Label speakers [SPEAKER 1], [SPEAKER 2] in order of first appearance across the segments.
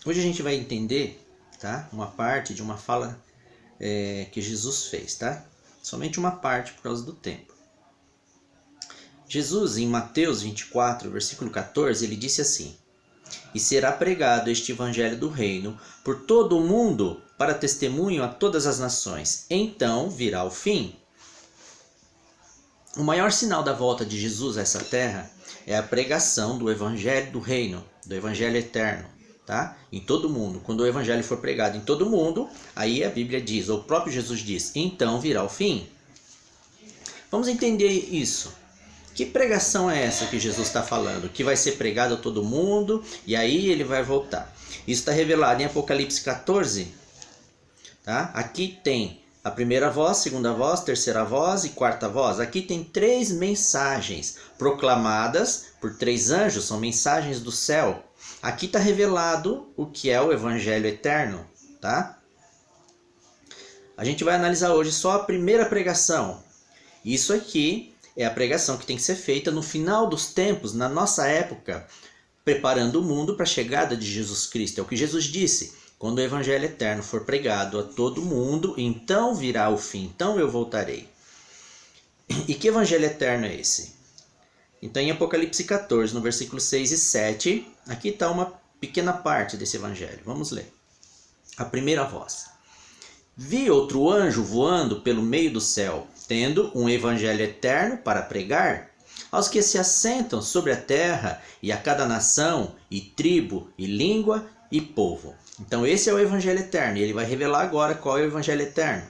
[SPEAKER 1] Hoje a gente vai entender, tá? Uma parte de uma fala que Jesus fez, tá? Somente uma parte por causa do tempo. Jesus, em Mateus 24, versículo 14, ele disse assim: "E será pregado este evangelho do reino por todo o mundo para testemunho a todas as nações. Então virá o fim." O maior sinal da volta de Jesus a essa terra é a pregação do evangelho do reino, do evangelho eterno, tá? Em todo mundo. Quando o evangelho for pregado em todo mundo, aí a Bíblia diz, ou o próprio Jesus diz, então virá o fim. Vamos entender isso. Que pregação é essa que Jesus está falando? Que vai ser pregado a todo mundo e aí ele vai voltar. Isso está revelado em Apocalipse 14. Tá? Aqui tem a primeira voz, segunda voz, terceira voz e quarta voz. Aqui tem 3 mensagens proclamadas por 3 anjos, são mensagens do céu. Aqui está revelado o que é o evangelho eterno. Tá? A gente vai analisar hoje só a primeira pregação. Isso aqui é a pregação que tem que ser feita no final dos tempos, na nossa época, preparando o mundo para a chegada de Jesus Cristo. É o que Jesus disse: quando o evangelho eterno for pregado a todo mundo, então virá o fim, então eu voltarei. E que evangelho eterno é esse? Então, em Apocalipse 14, no versículo 6 e 7, aqui está uma pequena parte desse evangelho. Vamos ler. A primeira voz. Vi outro anjo voando pelo meio do céu, tendo um evangelho eterno para pregar aos que se assentam sobre a terra e a cada nação, e tribo, e língua, e povo. Então esse é o evangelho eterno, e ele vai revelar agora qual é o evangelho eterno.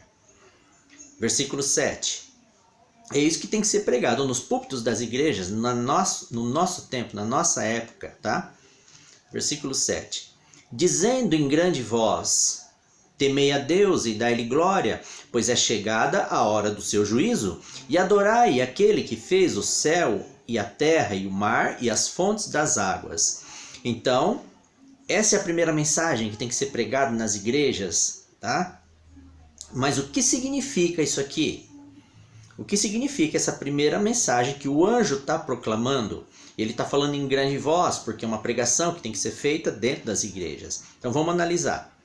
[SPEAKER 1] Versículo 7. É isso que tem que ser pregado nos púlpitos das igrejas, no nosso tempo, na nossa época, tá? Versículo 7. Dizendo em grande voz: temei a Deus e dai-lhe glória, pois é chegada a hora do seu juízo, e adorai aquele que fez o céu e a terra e o mar e as fontes das águas. Então, essa é a primeira mensagem que tem que ser pregada nas igrejas, tá? Mas o que significa isso aqui? O que significa essa primeira mensagem que o anjo está proclamando? Ele está falando em grande voz, porque é uma pregação que tem que ser feita dentro das igrejas. Então vamos analisar.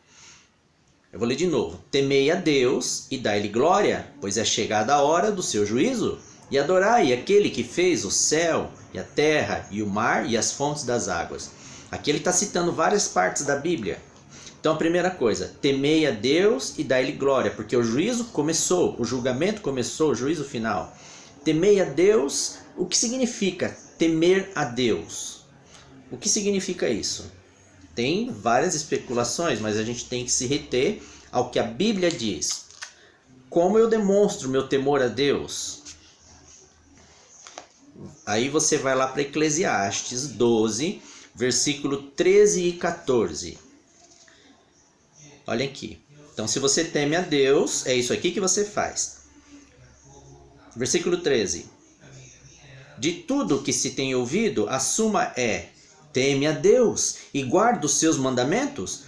[SPEAKER 1] Eu vou ler de novo. Temei a Deus e dai-lhe glória, pois é chegada a hora do seu juízo, e adorai aquele que fez o céu e a terra e o mar e as fontes das águas. Aqui ele está citando várias partes da Bíblia. Então a primeira coisa, temei a Deus e dai-lhe glória, porque o juízo começou, o julgamento começou, o juízo final. Temei a Deus, o que significa temer a Deus? O que significa isso? Tem várias especulações, mas a gente tem que se reter ao que a Bíblia diz. Como eu demonstro meu temor a Deus? Aí você vai lá para Eclesiastes 12, versículo 13 e 14. Olha aqui. Então, se você teme a Deus, é isso aqui que você faz. Versículo 13. De tudo que se tem ouvido, a suma é: teme a Deus e guarda os seus mandamentos,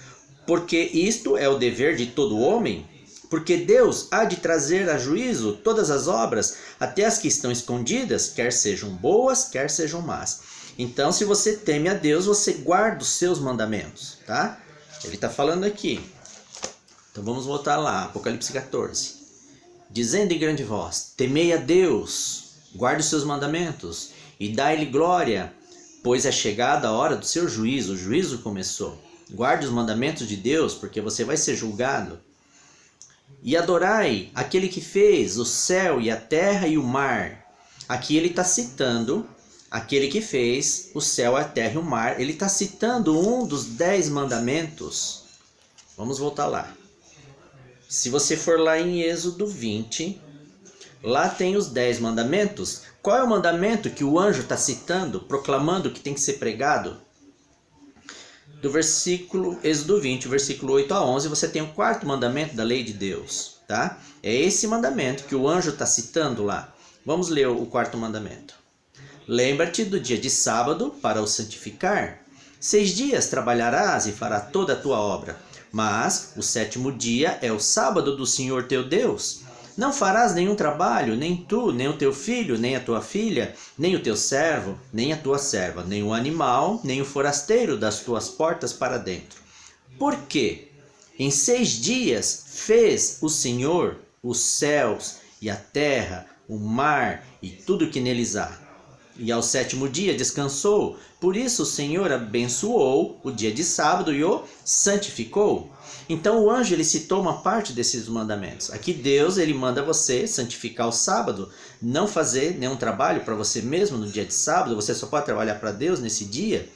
[SPEAKER 1] porque isto é o dever de todo homem. Porque Deus há de trazer a juízo todas as obras, até as que estão escondidas, quer sejam boas, quer sejam más. Então, se você teme a Deus, você guarda os seus mandamentos, tá? Ele está falando aqui. Então vamos voltar lá, Apocalipse 14. Dizendo em grande voz: temei a Deus, guarde os seus mandamentos e dai-lhe glória, pois é chegada a hora do seu juízo, o juízo começou. Guarde os mandamentos de Deus, porque você vai ser julgado. E adorai aquele que fez o céu e a terra e o mar. Aqui ele está citando aquele que fez o céu, a terra e o mar. Ele está citando um dos 10 mandamentos. Vamos voltar lá. Se você for lá em Êxodo 20, lá tem os 10 mandamentos. Qual é o mandamento que o anjo está citando, proclamando que tem que ser pregado? Do versículo Êxodo 20, versículo 8 a 11, você tem o 4º mandamento da lei de Deus, tá? É esse mandamento que o anjo está citando lá. Vamos ler o 4º mandamento. Lembra-te do dia de sábado para o santificar. 6 dias trabalharás e farás toda a tua obra, mas o 7º dia é o sábado do Senhor teu Deus. Não farás nenhum trabalho, nem tu, nem o teu filho, nem a tua filha, nem o teu servo, nem a tua serva, nem o animal, nem o forasteiro das tuas portas para dentro. Por quê? Em 6 dias fez o Senhor os céus e a terra, o mar e tudo que neles há. E ao 7º dia descansou. Por isso o Senhor abençoou o dia de sábado e o santificou. Então o anjo ele citou uma parte desses mandamentos. Aqui Deus ele manda você santificar o sábado, não fazer nenhum trabalho para você mesmo no dia de sábado, você só pode trabalhar para Deus nesse dia.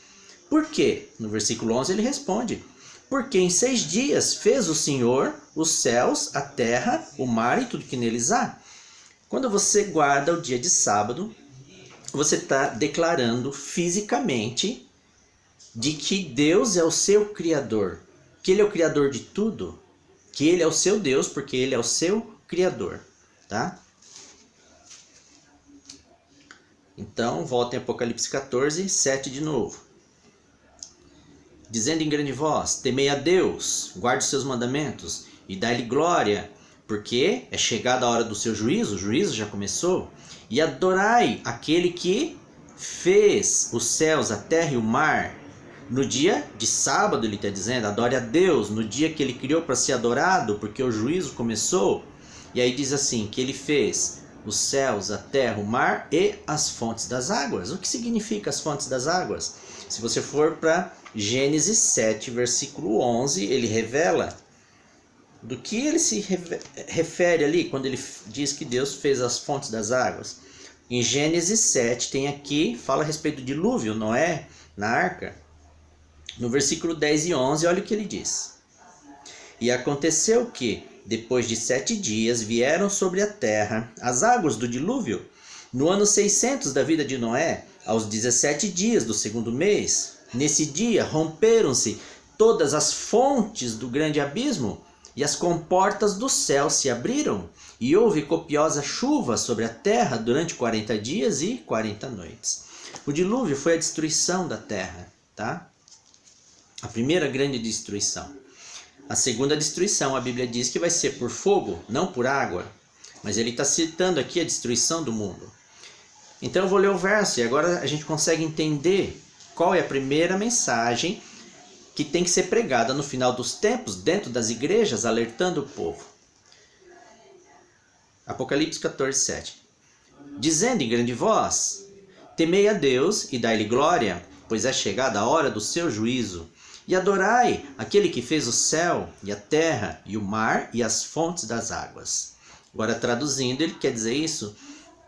[SPEAKER 1] Por quê? No versículo 11 ele responde: porque em 6 dias fez o Senhor os céus, a terra, o mar e tudo que neles há. Quando você guarda o dia de sábado, você está declarando fisicamente de que Deus é o seu Criador, que Ele é o Criador de tudo, que Ele é o seu Deus, porque Ele é o seu Criador, tá? Então, volta em Apocalipse 14, 7 de novo. Dizendo em grande voz: temei a Deus, guarde os seus mandamentos e dai-lhe glória, porque é chegada a hora do seu juízo, o juízo já começou. E adorai aquele que fez os céus, a terra e o mar. No dia de sábado, ele está dizendo, adore a Deus, no dia que ele criou para ser adorado, porque o juízo começou. E aí diz assim, que ele fez os céus, a terra, o mar e as fontes das águas. O que significa as fontes das águas? Se você for para Gênesis 7, versículo 11, ele revela do que ele se refere ali quando ele diz que Deus fez as fontes das águas. Em Gênesis 7 tem aqui, fala a respeito do dilúvio, Noé na arca. No versículo 10 e 11, olha o que ele diz. E aconteceu que, depois de 7 dias, vieram sobre a terra as águas do dilúvio, no ano 600 da vida de Noé, aos 17 dias do 2º mês. Nesse dia romperam-se todas as fontes do grande abismo, e as comportas do céu se abriram, e houve copiosa chuva sobre a terra durante 40 dias e 40 noites. O dilúvio foi a destruição da terra, tá? A primeira grande destruição. A segunda destruição, a Bíblia diz que vai ser por fogo, não por água. Mas ele está citando aqui a destruição do mundo. Então eu vou ler o verso e agora a gente consegue entender qual é a primeira mensagem que tem que ser pregada no final dos tempos, dentro das igrejas, alertando o povo. Apocalipse 14, 7. Dizendo em grande voz: temei a Deus e dai-lhe glória, pois é chegada a hora do seu juízo. E adorai aquele que fez o céu e a terra e o mar e as fontes das águas. Agora traduzindo, ele quer dizer isso: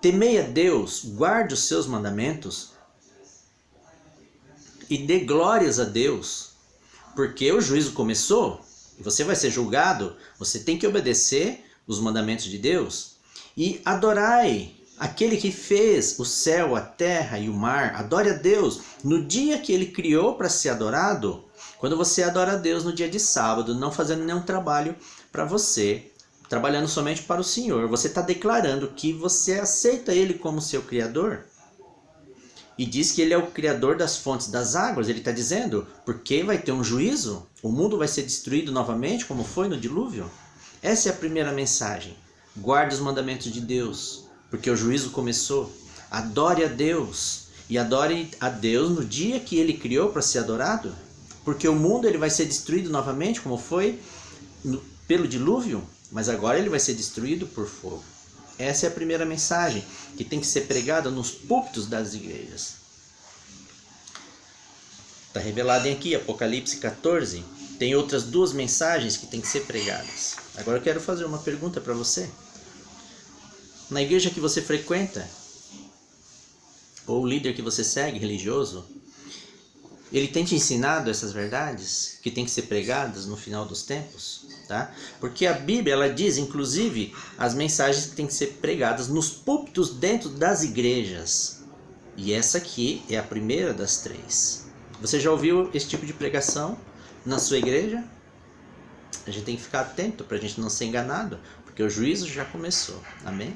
[SPEAKER 1] temei a Deus, guarde os seus mandamentos e dê glórias a Deus. Porque o juízo começou, e você vai ser julgado, você tem que obedecer os mandamentos de Deus. E adorai aquele que fez o céu, a terra e o mar. Adore a Deus no dia que ele criou para ser adorado. Quando você adora a Deus no dia de sábado, não fazendo nenhum trabalho para você, trabalhando somente para o Senhor, você está declarando que você aceita Ele como seu Criador. E diz que ele é o Criador das fontes das águas. Ele está dizendo, porque vai ter um juízo, o mundo vai ser destruído novamente, como foi no dilúvio. Essa é a primeira mensagem. Guarde os mandamentos de Deus, porque o juízo começou. Adore a Deus, e adore a Deus no dia que ele criou para ser adorado, porque o mundo ele vai ser destruído novamente, como foi pelo dilúvio, mas agora ele vai ser destruído por fogo. Essa é a primeira mensagem que tem que ser pregada nos púlpitos das igrejas. Está revelado aqui, Apocalipse 14. Tem outras 2 mensagens que tem que ser pregadas. Agora eu quero fazer uma pergunta para você. Na igreja que você frequenta, ou o líder que você segue, religioso, ele tem te ensinado essas verdades que tem que ser pregadas no final dos tempos? Tá? Porque a Bíblia ela diz, inclusive, as mensagens que têm que ser pregadas nos púlpitos dentro das igrejas. E essa aqui é a primeira das 3. Você já ouviu esse tipo de pregação na sua igreja? A gente tem que ficar atento para a gente não ser enganado, porque o juízo já começou. Amém?